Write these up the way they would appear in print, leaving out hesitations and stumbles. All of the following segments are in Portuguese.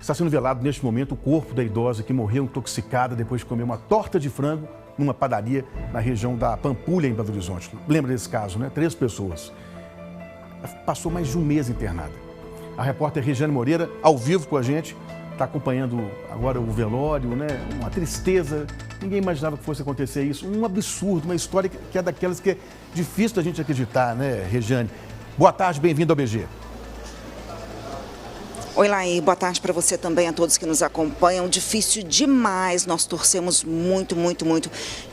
Está sendo velado neste momento o corpo da idosa que morreu intoxicada depois de comer uma torta de frango numa padaria na região da Pampulha, em Belo Horizonte. Lembra desse caso, né? 3 pessoas. Passou mais de um mês internada. A repórter Regiane Moreira, ao vivo com a gente, está acompanhando agora o velório, né? Uma tristeza. Ninguém imaginava que fosse acontecer isso. Um absurdo, uma história que é daquelas que é difícil da gente acreditar, né, Regiane? Boa tarde, bem-vindo ao BG. Oi, Laí, boa tarde para você também, a todos que nos acompanham. Difícil demais, nós torcemos muito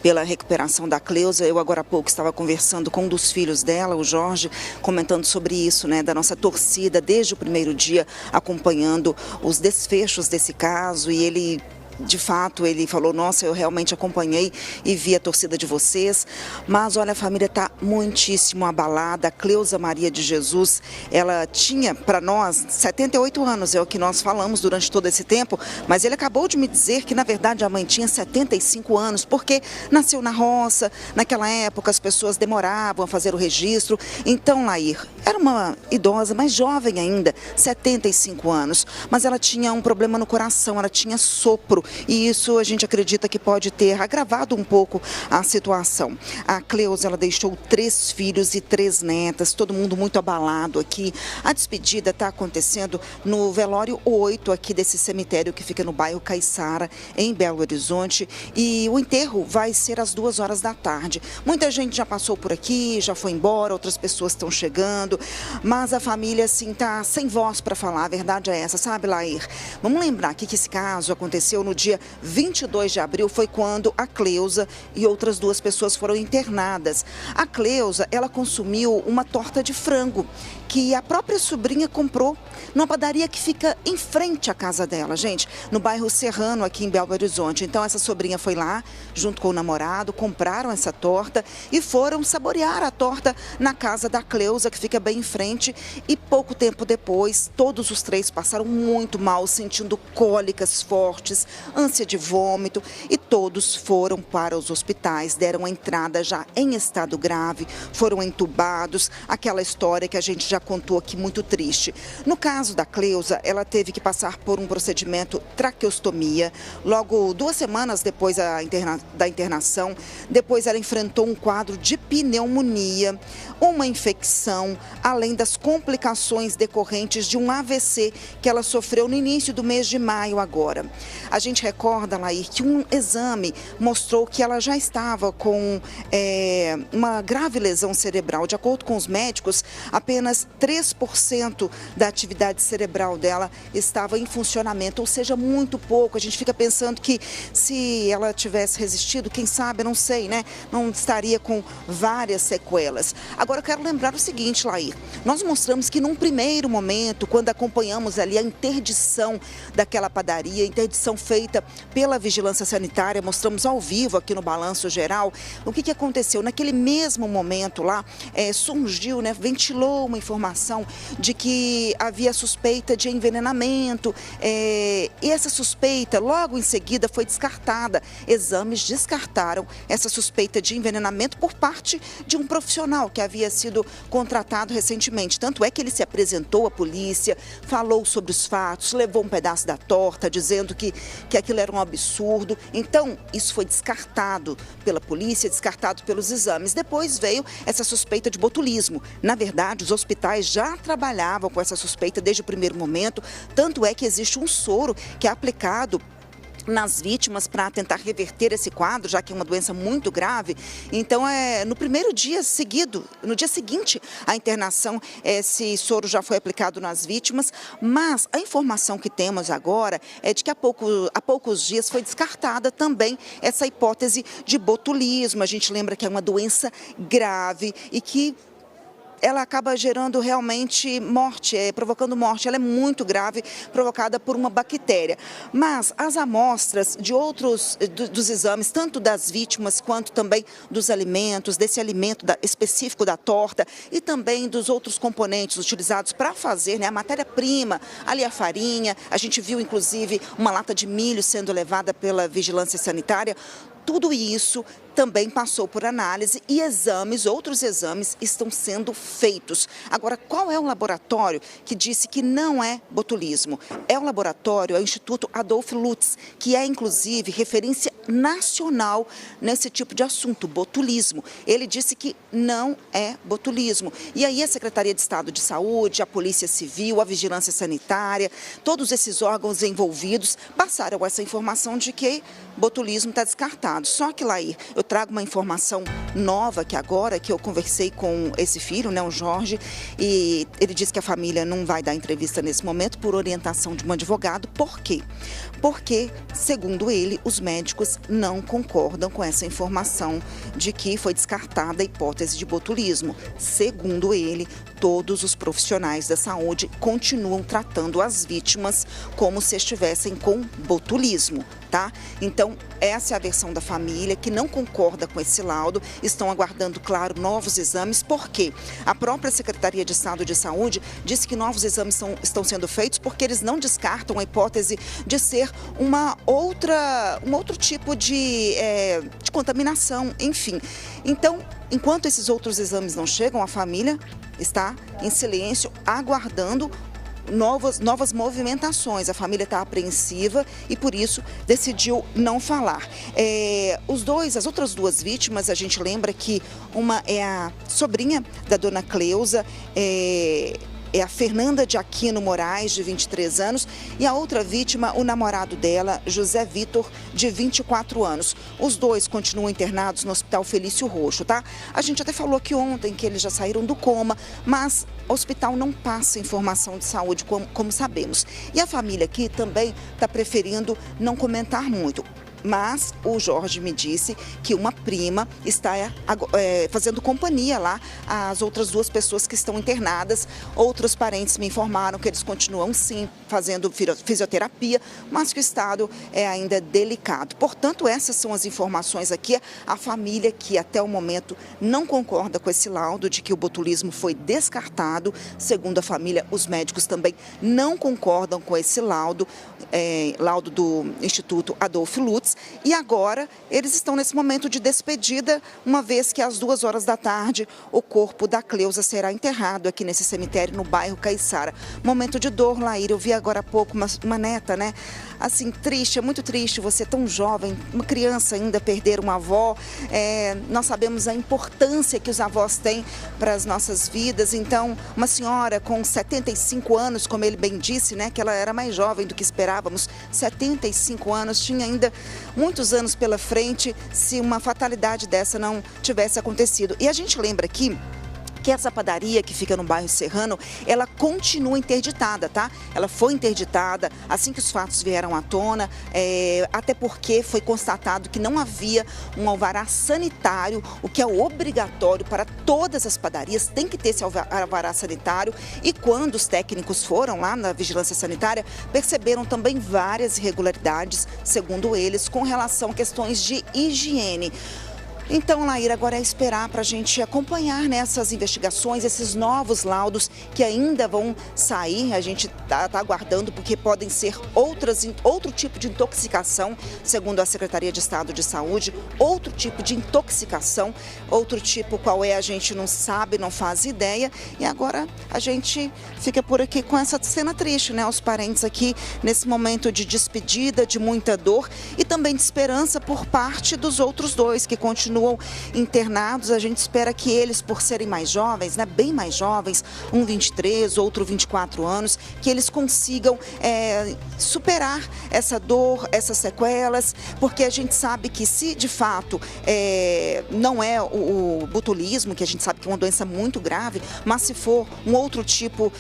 pela recuperação da Cleusa. Eu agora há pouco estava conversando com um dos filhos dela, o Jorge, comentando sobre isso, né, da nossa torcida desde o primeiro dia, acompanhando os desfechos desse caso, e ele... De fato, ele falou, nossa, eu realmente acompanhei e vi a torcida de vocês, mas olha, a família está muitíssimo abalada. A Cleusa Maria de Jesus, ela tinha para nós 78 anos, é o que nós falamos durante todo esse tempo, mas ele acabou de me dizer que na verdade a mãe tinha 75 anos, porque nasceu na roça, naquela época as pessoas demoravam a fazer o registro. Então, Lair, era uma idosa, mais jovem ainda, 75 anos, mas ela tinha um problema no coração, ela tinha sopro. E isso a gente acredita que pode ter agravado um pouco a situação. A Cleusa, ela deixou 3 filhos e 3 netas, todo mundo muito abalado aqui. A despedida está acontecendo no velório 8 aqui desse cemitério que fica no bairro Caiçara, em Belo Horizonte. E o enterro vai ser às 2 horas da tarde. Muita gente já passou por aqui, já foi embora, outras pessoas estão chegando, mas a família, assim, está sem voz para falar. A verdade é essa, sabe, Lair? Vamos lembrar aqui que esse caso aconteceu no dia 22 de abril, foi quando a Cleusa e outras 2 pessoas foram internadas. A Cleusa, ela consumiu uma torta de frango que a própria sobrinha comprou numa padaria que fica em frente à casa dela, gente, no bairro Serrano, aqui em Belo Horizonte. Então essa sobrinha foi lá, junto com o namorado, compraram essa torta e foram saborear a torta na casa da Cleusa, que fica bem em frente, e pouco tempo depois, todos os 3 passaram muito mal, sentindo cólicas fortes, ânsia de vômito, e todos foram para os hospitais, deram a entrada já em estado grave, foram entubados, aquela história que a gente já contou aqui, muito triste. No caso da Cleusa, ela teve que passar por um procedimento traqueostomia, logo 2 semanas depois da internação. Depois ela enfrentou um quadro de pneumonia, uma infecção, além das complicações decorrentes de um AVC que ela sofreu no início do mês de maio agora. A gente recorda, Lair, que um exame mostrou que ela já estava com uma grave lesão cerebral. De acordo com os médicos, apenas 3% da atividade cerebral dela estava em funcionamento, ou seja, muito pouco. A gente fica pensando que se ela tivesse resistido, quem sabe, não sei, né? Não estaria com várias sequelas. Agora eu quero lembrar o seguinte, Lair, nós mostramos que num primeiro momento, quando acompanhamos ali a interdição daquela padaria, interdição feita pela Vigilância Sanitária, mostramos ao vivo aqui no Balanço Geral, o que aconteceu? Naquele mesmo momento lá, surgiu, né, ventilou uma informação de que havia suspeita de envenenamento, e essa suspeita logo em seguida foi descartada. Exames descartaram essa suspeita de envenenamento por parte de um profissional que havia sido contratado recentemente. Tanto é que ele se apresentou à polícia, falou sobre os fatos, levou um pedaço da torta, dizendo que aquilo era um absurdo. Então, isso foi descartado pela polícia, descartado pelos exames. Depois veio essa suspeita de botulismo. Na verdade, os hospitais já trabalhavam com essa suspeita desde o primeiro momento, tanto é que existe um soro que é aplicado nas vítimas para tentar reverter esse quadro, já que é uma doença muito grave. Então, no primeiro dia seguido, no dia seguinte à internação, esse soro já foi aplicado nas vítimas, mas a informação que temos agora é de que há poucos dias foi descartada também essa hipótese de botulismo. A gente lembra que é uma doença grave e que ela acaba gerando realmente morte, provocando morte. Ela é muito grave, provocada por uma bactéria. Mas as amostras de dos exames, tanto das vítimas quanto também dos alimentos, desse alimento específico da torta e também dos outros componentes utilizados para fazer, né, a matéria-prima, ali a farinha, a gente viu inclusive uma lata de milho sendo levada pela Vigilância Sanitária. tudo isso também passou por análise e outros exames estão sendo feitos. Agora, qual é o laboratório que disse que não é botulismo? É o laboratório, é o Instituto Adolf Lutz, que é inclusive referência nacional nesse tipo de assunto, botulismo. Ele disse que não é botulismo. E aí a Secretaria de Estado de Saúde, a Polícia Civil, a Vigilância Sanitária, todos esses órgãos envolvidos passaram essa informação de que botulismo está descartado. Só que, Lair, eu trago uma informação nova que agora que eu conversei com esse filho, né, o Jorge, e ele disse que a família não vai dar entrevista nesse momento por orientação de um advogado. Por quê? Porque, segundo ele, os médicos não concordam com essa informação de que foi descartada a hipótese de botulismo. Segundo ele, todos os profissionais da saúde continuam tratando as vítimas como se estivessem com botulismo, tá? Então, essa é a versão da família que não concorda com esse laudo. Estão aguardando, claro, novos exames, porque a própria Secretaria de Estado de Saúde disse que novos exames estão sendo feitos porque eles não descartam a hipótese de ser um outro tipo de contaminação, enfim. Então, enquanto esses outros exames não chegam, a família está em silêncio, aguardando novas movimentações. A família está apreensiva e, por isso, decidiu não falar. As outras duas vítimas, a gente lembra que uma é a sobrinha da dona Cleusa, é a Fernanda de Aquino Moraes, de 23 anos, e a outra vítima, o namorado dela, José Vitor, de 24 anos. Os dois continuam internados no Hospital Felício Roxo, tá? A gente até falou aqui ontem que eles já saíram do coma, mas o hospital não passa informação de saúde, como sabemos. E a família aqui também está preferindo não comentar muito. Mas o Jorge me disse que uma prima está fazendo companhia lá às outras duas pessoas que estão internadas. Outros parentes me informaram que eles continuam, sim, fazendo fisioterapia, mas que o estado é ainda delicado. Portanto, essas são as informações aqui. A família que até o momento não concorda com esse laudo de que o botulismo foi descartado. Segundo a família, os médicos também não concordam com esse laudo do Instituto Adolf Lutz. E agora eles estão nesse momento de despedida, uma vez que às 2 horas da tarde o corpo da Cleusa será enterrado aqui nesse cemitério no bairro Caiçara. Momento de dor, Laíra. Eu vi agora há pouco uma neta, né? Assim, triste, é muito triste você tão jovem, uma criança ainda perder uma avó. Nós sabemos a importância que os avós têm para as nossas vidas. Então, uma senhora com 75 anos, como ele bem disse, né? Que ela era mais jovem do que esperávamos, 75 anos, tinha ainda muitos anos pela frente se uma fatalidade dessa não tivesse acontecido. E a gente lembra aqui que essa padaria que fica no bairro Serrano, ela continua interditada, tá? Ela foi interditada assim que os fatos vieram à tona, até porque foi constatado que não havia um alvará sanitário, o que é obrigatório para todas as padarias, tem que ter esse alvará sanitário. E quando os técnicos foram lá na vigilância sanitária, perceberam também várias irregularidades, segundo eles, com relação a questões de higiene. Então, Laíra, agora é esperar para a gente acompanhar nessas investigações, esses novos laudos que ainda vão sair. A gente está aguardando porque podem ser outro tipo de intoxicação, segundo a Secretaria de Estado de Saúde, outro tipo de intoxicação, outro tipo qual é a gente não sabe, não faz ideia. E agora a gente fica por aqui com essa cena triste, né? Os parentes aqui nesse momento de despedida, de muita dor e também de esperança por parte dos outros dois que continuam internados. A gente espera que eles, por serem mais jovens, né, bem mais jovens, um 23, outro 24 anos, que eles consigam superar essa dor, essas sequelas, porque a gente sabe que se de fato não é o botulismo, que a gente sabe que é uma doença muito grave, mas se for um outro tipo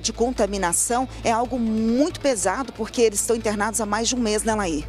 de contaminação, é algo muito pesado, porque eles estão internados há mais de um mês, né, Laí?